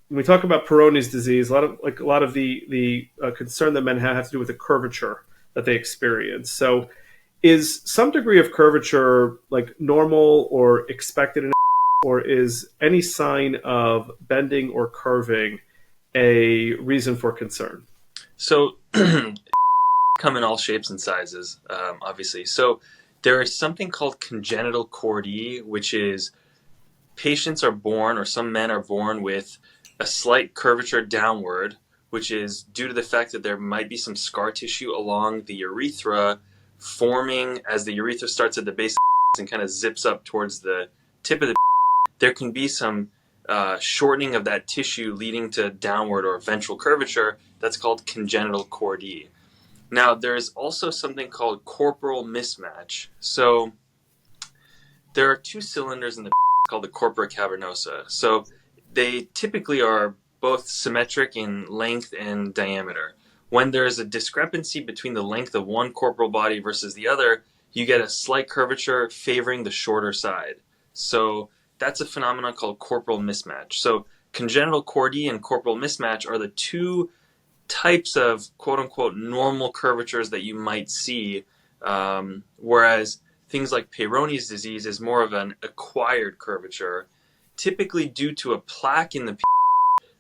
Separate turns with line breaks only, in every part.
when we talk about Peyronie's disease, a lot of the concern that men have to do with the curvature that they experience. So, is some degree of curvature like normal or expected, or is any sign of bending or curving a reason for concern?
So come in all shapes and sizes, obviously. So there is something called congenital cordy, which is patients are born, or some men are born with a slight curvature downward, which is due to the fact that there might be some scar tissue along the urethra forming as the urethra starts at the base and kind of zips up towards the tip of the. There can be some shortening of that tissue leading to downward or ventral curvature. That's called congenital cordy. Now, there's also something called corporal mismatch. So there are two cylinders in the called the corpora cavernosa. So they typically are both symmetric in length and diameter. When there is a discrepancy between the length of one corporal body versus the other, you get a slight curvature favoring the shorter side. So that's a phenomenon called corporal mismatch. So congenital cordy and corporal mismatch are the two types of quote-unquote normal curvatures that you might see, whereas things like Peyronie's disease is more of an acquired curvature, typically due to a plaque in the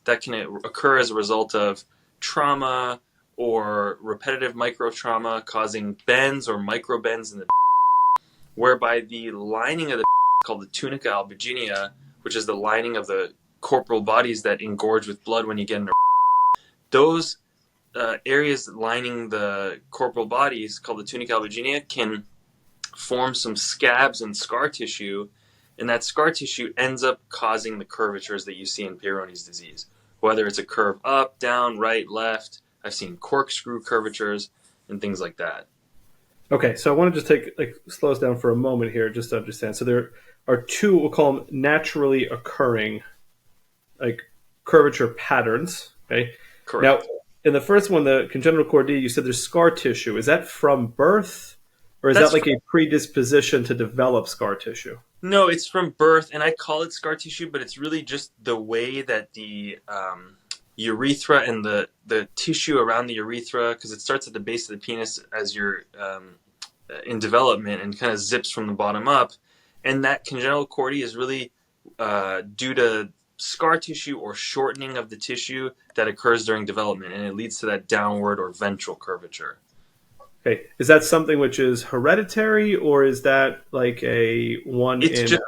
that can occur as a result of trauma or repetitive microtrauma causing bends or microbends in the whereby the lining of the called the tunica albuginea, which is the lining of the corporal bodies that engorge with blood when you get in those areas lining the corporal bodies called the tunica albuginea can form some scabs and scar tissue, and that scar tissue ends up causing the curvatures that you see in Peyronie's disease, whether it's a curve up, down, right, left. I've seen corkscrew curvatures and things like that.
Okay, so I want to just slow us down for a moment here, just to understand. So there are two, we'll call them naturally occurring, like curvature patterns. Okay.
Correct.
Now, in the first one, the congenital cordy, you said there's scar tissue. Is that from birth, or is that like a predisposition to develop scar tissue?
No, it's from birth, and I call it scar tissue, but it's really just the way that the urethra and the tissue around the urethra, because it starts at the base of the penis as you're in development and kind of zips from the bottom up. And that congenital cordy is really due to scar tissue or shortening of the tissue that occurs during development, and it leads to that downward or ventral curvature.
Okay, is that something which is hereditary, or is that like a one?
It's just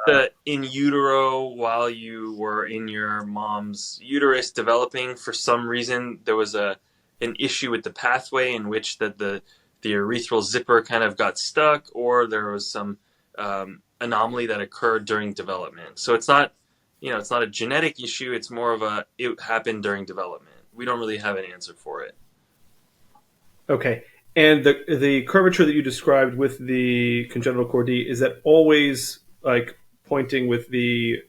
in utero, while you were in your mom's uterus developing, for some reason there was an issue with the pathway in which the urethral zipper kind of got stuck, or there was some anomaly that occurred during development. So it's not a genetic issue. It's more of it happened during development. We don't really have an answer for it.
Okay. And the curvature that you described with the congenital cordy, is that always like pointing with the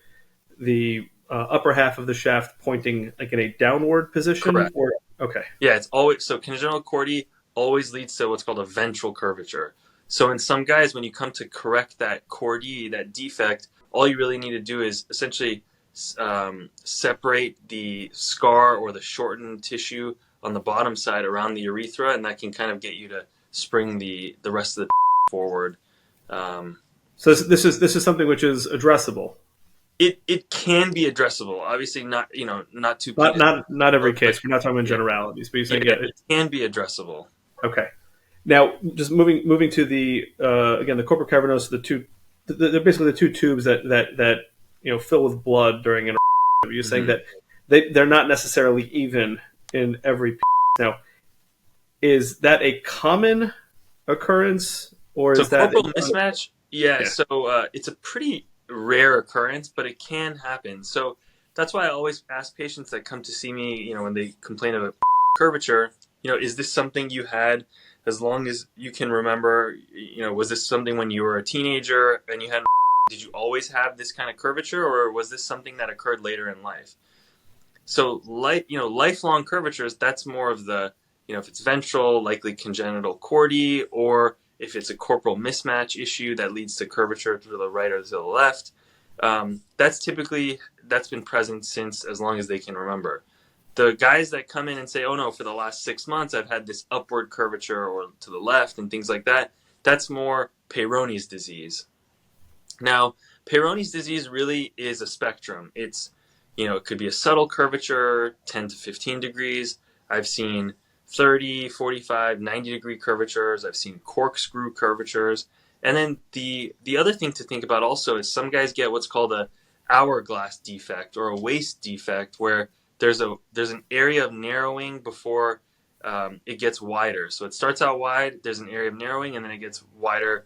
upper half of the shaft pointing like in a downward position?
Correct.
Okay.
Yeah, it's always so congenital cordy always leads to what's called a ventral curvature. So in some guys, when you come to correct that cordy, that defect, all you really need to do is essentially separate the scar or the shortened tissue on the bottom side around the urethra, and that can kind of get you to spring the rest of the forward.
So this is something which is addressable.
It can be addressable. Obviously, not too.
Not every case. We're not talking in generalities, but you're saying
it can be addressable.
Okay. Now, just moving to the again the corpora cavernosa, they're basically the two tubes that fill with blood during an. You're saying that they're not necessarily even in every. Now, is that a common occurrence, or is that
corporal mismatch? Yeah. So it's a pretty rare occurrence, but it can happen. So that's why I always ask patients that come to see me, when they complain of a curvature, is this something you had as long as you can remember? Was this something when you were a teenager and you had? Did you always have this kind of curvature, or was this something that occurred later in life? So, lifelong curvatures, that's more of the, if it's ventral, likely congenital cordy, or if it's a corporal mismatch issue that leads to curvature to the right or to the left. That's typically that's been present since as long as they can remember. The guys that come in and say, oh no, for the last 6 months I've had this upward curvature or to the left and things like that, that's more Peyronie's disease. Now, Peyronie's disease really is a spectrum. It's, it could be a subtle curvature, 10 to 15 degrees. I've seen 30, 45, 90-degree curvatures. I've seen corkscrew curvatures. And then the other thing to think about also is some guys get what's called a hourglass defect or a waist defect, where there's an area of narrowing before it gets wider. So it starts out wide, there's an area of narrowing, and then it gets wider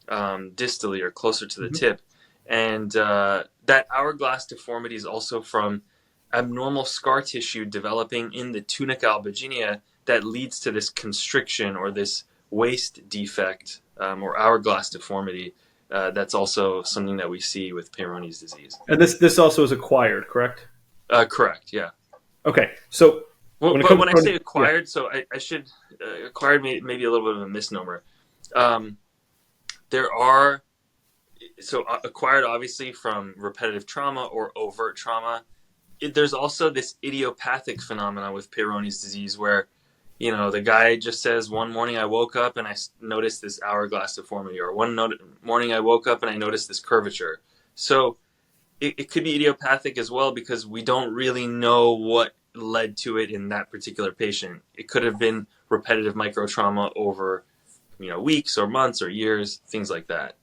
distally or closer to the tip. And that hourglass deformity is also from abnormal scar tissue developing in the tunica albuginea that leads to this constriction or this waist defect or hourglass deformity. That's also something that we see with Peyronie's disease.
And this also is acquired, correct?
Correct, yeah.
Okay, so
when I say acquired, yeah. So I should acquired maybe a little bit of a misnomer. There are acquired obviously from repetitive trauma or overt trauma. There's also this idiopathic phenomenon with Peyronie's disease where, the guy just says, one morning I woke up and I noticed this hourglass deformity, or morning I woke up and I noticed this curvature. So it could be idiopathic as well because we don't really know what led to it in that particular patient. It could have been repetitive microtrauma over, weeks or months or years, things like that.